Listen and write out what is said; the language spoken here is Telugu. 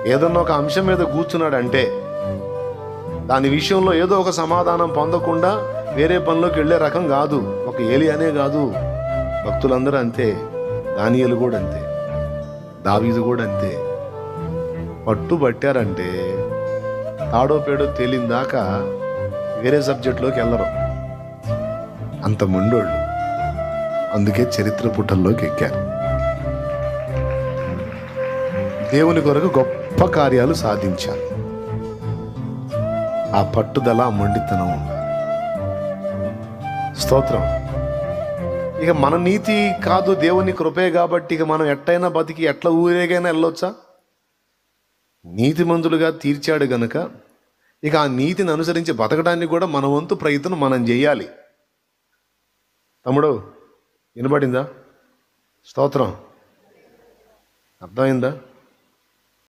ఏదన్నా ఒక అంశం మీద కూర్చున్నాడంటే దాని విషయంలో ఏదో ఒక సమాధానం పొందకుండా వేరే పనిలోకి వెళ్ళే రకం కాదు. ఒక ఏలియానే కాదు, భక్తులందరూ అంతే. దానియేలు కూడా అంతే, దావీదు కూడా అంతే. పట్టారంటే తాడో పేడో తేలిందాకా వేరే సబ్జెక్టులోకి వెళ్ళరు, అంత మొండోళ్ళు. అందుకే చరిత్ర పుటల్లోకి ఎక్కారు. దేవుని కొరకు గొప్ప కార్యాలు సాధించారు. ఆ పట్టుదల, ఆ మొండితనం ఉండాలి. స్తోత్రం. ఇక మన నీతి కాదు, దేవుని కృపే కాబట్టి ఇక మనం ఎట్టయినా బతికి ఎట్లా ఊరేగైనా వెళ్ళొచ్చా? నీతిమంతులుగా తీర్చాడు గనుక ఇక ఆ నీతిని అనుసరించి బతకడానికి కూడా మన వంతు ప్రయత్నం మనం చేయాలి. తమ్ముడు, వినబడిందా? స్తోత్రం. అర్థమైందా?